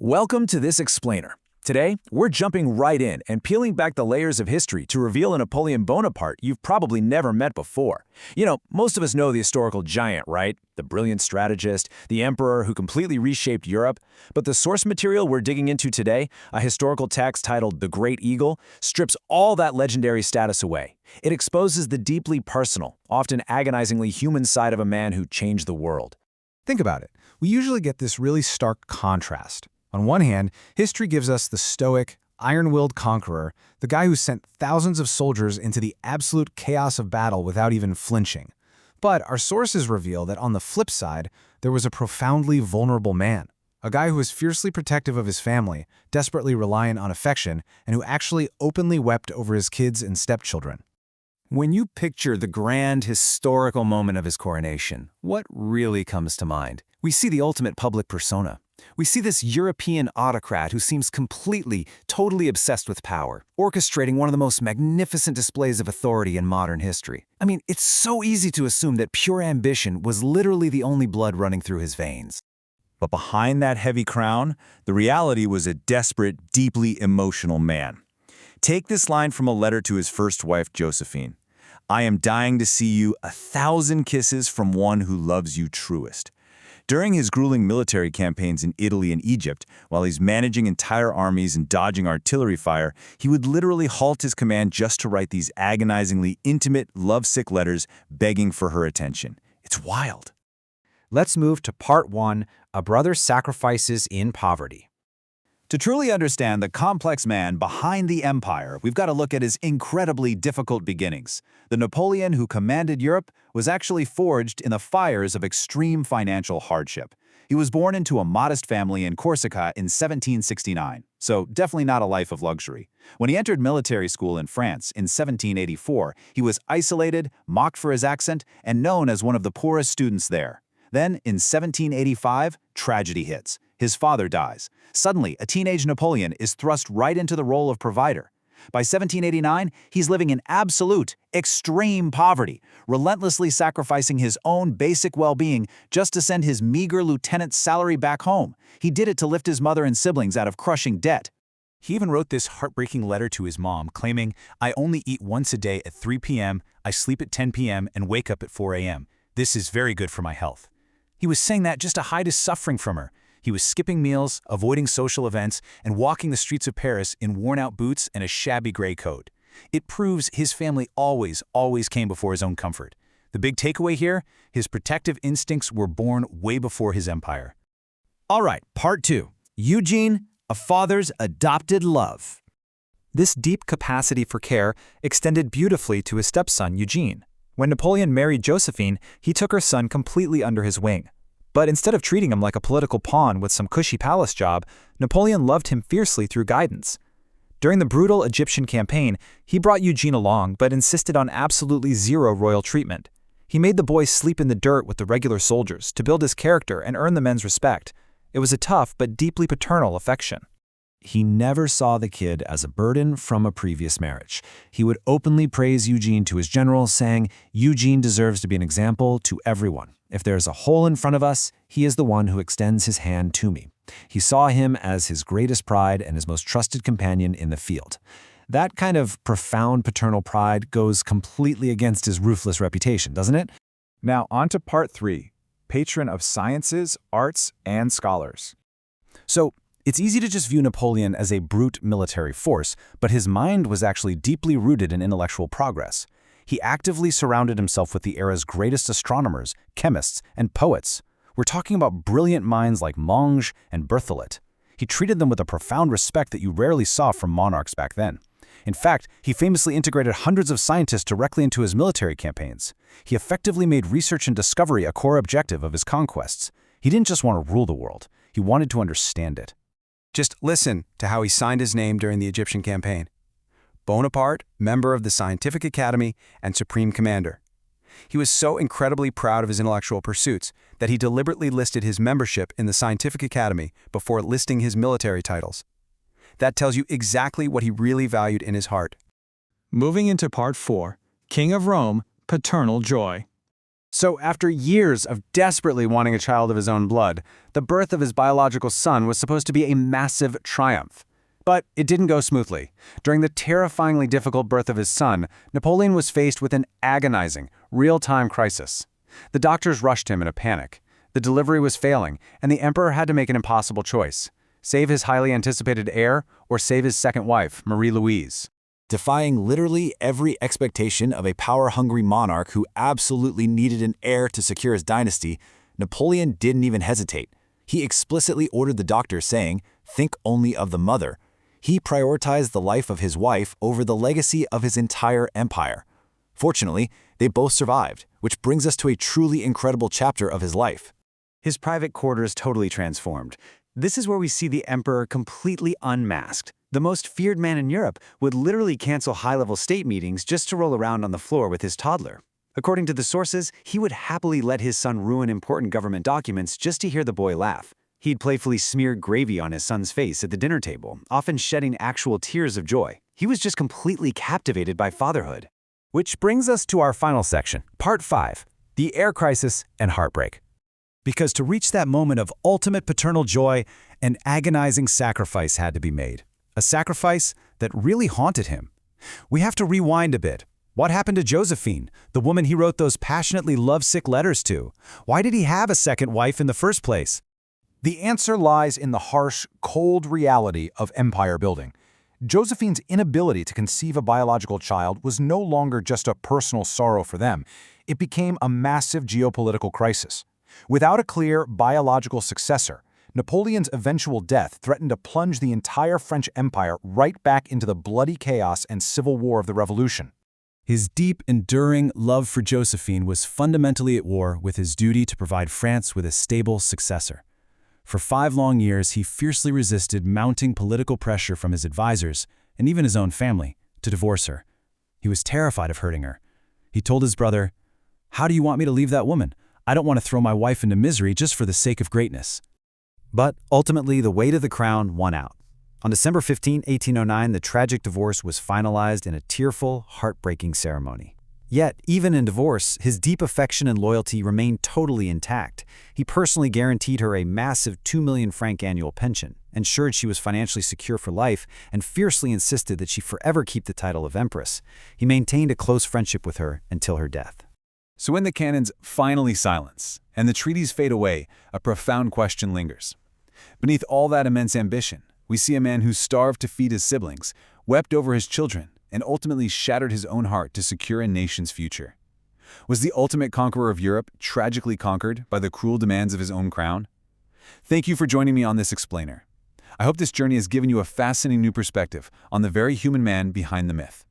Welcome to this explainer. Today, we're jumping right in and peeling back the layers of history to reveal a Napoleon Bonaparte you've probably never met before. Most of us know the historical giant, right? The brilliant strategist, the emperor who completely reshaped Europe. But the source material we're digging into today, a historical text titled The Great Eagle, strips all that legendary status away. It exposes the deeply personal, often agonizingly human side of a man who changed the world. Think about it. We usually get this really stark contrast. On one hand, history gives us the stoic, iron-willed conqueror, the guy who sent thousands of soldiers into the absolute chaos of battle without even flinching. But our sources reveal that on the flip side, there was a profoundly vulnerable man, a guy who was fiercely protective of his family, desperately reliant on affection, and who actually openly wept over his kids and stepchildren. When you picture the grand historical moment of his coronation, what really comes to mind? We see the ultimate public persona. We see this European autocrat who seems totally obsessed with power, orchestrating one of the most magnificent displays of authority in modern history. It's so easy to assume that pure ambition was literally the only blood running through his veins. But behind that heavy crown, the reality was a desperate, deeply emotional man. Take this line from a letter to his first wife, Josephine. "I am dying to see you, 1,000 kisses from one who loves you truest." During his grueling military campaigns in Italy and Egypt, while he's managing entire armies and dodging artillery fire, he would literally halt his command just to write these agonizingly intimate, lovesick letters begging for her attention. It's wild. Let's move to Part 1, A Brother's Sacrifices in Poverty. To truly understand the complex man behind the empire, we've got to look at his incredibly difficult beginnings. The Napoleon who commanded Europe was actually forged in the fires of extreme financial hardship. He was born into a modest family in Corsica in 1769, so definitely not a life of luxury. When he entered military school in France in 1784, he was isolated, mocked for his accent, and known as one of the poorest students there. Then, in 1785, tragedy hits. His father dies. Suddenly, a teenage Napoleon is thrust right into the role of provider. By 1789, he's living in absolute, extreme poverty, relentlessly sacrificing his own basic well-being just to send his meager lieutenant's salary back home. He did it to lift his mother and siblings out of crushing debt. He even wrote this heartbreaking letter to his mom, claiming, "I only eat once a day at 3 p.m., I sleep at 10 p.m., and wake up at 4 a.m. This is very good for my health." He was saying that just to hide his suffering from her. He was skipping meals, avoiding social events, and walking the streets of Paris in worn-out boots and a shabby gray coat. It proves his family always came before his own comfort. The big takeaway here? His protective instincts were born way before his empire. All right, Part 2. Eugene, a father's adopted love. This deep capacity for care extended beautifully to his stepson, Eugene. When Napoleon married Josephine, he took her son completely under his wing. But instead of treating him like a political pawn with some cushy palace job, Napoleon loved him fiercely through guidance. During the brutal Egyptian campaign, he brought Eugene along but insisted on absolutely zero royal treatment. He made the boy sleep in the dirt with the regular soldiers to build his character and earn the men's respect. It was a tough but deeply paternal affection. He never saw the kid as a burden from a previous marriage. He would openly praise Eugene to his generals, saying, "Eugene deserves to be an example to everyone. If there is a hole in front of us, he is the one who extends his hand to me." He saw him as his greatest pride and his most trusted companion in the field. That kind of profound paternal pride goes completely against his ruthless reputation, doesn't it? Now on to Part 3, patron of sciences, arts, and scholars. So, it's easy to just view Napoleon as a brute military force, but his mind was actually deeply rooted in intellectual progress. He actively surrounded himself with the era's greatest astronomers, chemists, and poets. We're talking about brilliant minds like Monge and Berthollet. He treated them with a profound respect that you rarely saw from monarchs back then. In fact, he famously integrated hundreds of scientists directly into his military campaigns. He effectively made research and discovery a core objective of his conquests. He didn't just want to rule the world, he wanted to understand it. Just listen to how he signed his name during the Egyptian campaign. Bonaparte, member of the Scientific Academy and Supreme Commander. He was so incredibly proud of his intellectual pursuits that he deliberately listed his membership in the Scientific Academy before listing his military titles. That tells you exactly what he really valued in his heart. Moving into Part 4, King of Rome, Paternal Joy. So after years of desperately wanting a child of his own blood, the birth of his biological son was supposed to be a massive triumph. But it didn't go smoothly. During the terrifyingly difficult birth of his son, Napoleon was faced with an agonizing, real-time crisis. The doctors rushed him in a panic. The delivery was failing, and the emperor had to make an impossible choice: save his highly anticipated heir or save his second wife, Marie-Louise. Defying literally every expectation of a power-hungry monarch who absolutely needed an heir to secure his dynasty, Napoleon didn't even hesitate. He explicitly ordered the doctors, saying, "Think only of the mother." He prioritized the life of his wife over the legacy of his entire empire. Fortunately, they both survived, which brings us to a truly incredible chapter of his life. His private quarters totally transformed. This is where we see the emperor completely unmasked. The most feared man in Europe would literally cancel high-level state meetings just to roll around on the floor with his toddler. According to the sources, he would happily let his son ruin important government documents just to hear the boy laugh. He'd playfully smear gravy on his son's face at the dinner table, often shedding actual tears of joy. He was just completely captivated by fatherhood. Which brings us to our final section, Part 5, the heir crisis and heartbreak. Because to reach that moment of ultimate paternal joy, an agonizing sacrifice had to be made. A sacrifice that really haunted him. We have to rewind a bit. What happened to Josephine, the woman he wrote those passionately lovesick letters to? Why did he have a second wife in the first place? The answer lies in the harsh, cold reality of empire building. Josephine's inability to conceive a biological child was no longer just a personal sorrow for them. It became a massive geopolitical crisis. Without a clear biological successor, Napoleon's eventual death threatened to plunge the entire French Empire right back into the bloody chaos and civil war of the Revolution. His deep, enduring love for Josephine was fundamentally at war with his duty to provide France with a stable successor. For 5 long years, he fiercely resisted mounting political pressure from his advisors, and even his own family, to divorce her. He was terrified of hurting her. He told his brother, "How do you want me to leave that woman? I don't want to throw my wife into misery just for the sake of greatness." But ultimately, the weight of the crown won out. On December 15, 1809, the tragic divorce was finalized in a tearful, heartbreaking ceremony. Yet, even in divorce, his deep affection and loyalty remained totally intact. He personally guaranteed her a massive 2 million franc annual pension, ensured she was financially secure for life, and fiercely insisted that she forever keep the title of Empress. He maintained a close friendship with her until her death. So when the cannons finally silence and the treaties fade away, a profound question lingers. Beneath all that immense ambition, we see a man who starved to feed his siblings, wept over his children, and ultimately shattered his own heart to secure a nation's future. Was the ultimate conqueror of Europe tragically conquered by the cruel demands of his own crown? Thank you for joining me on this explainer. I hope this journey has given you a fascinating new perspective on the very human man behind the myth.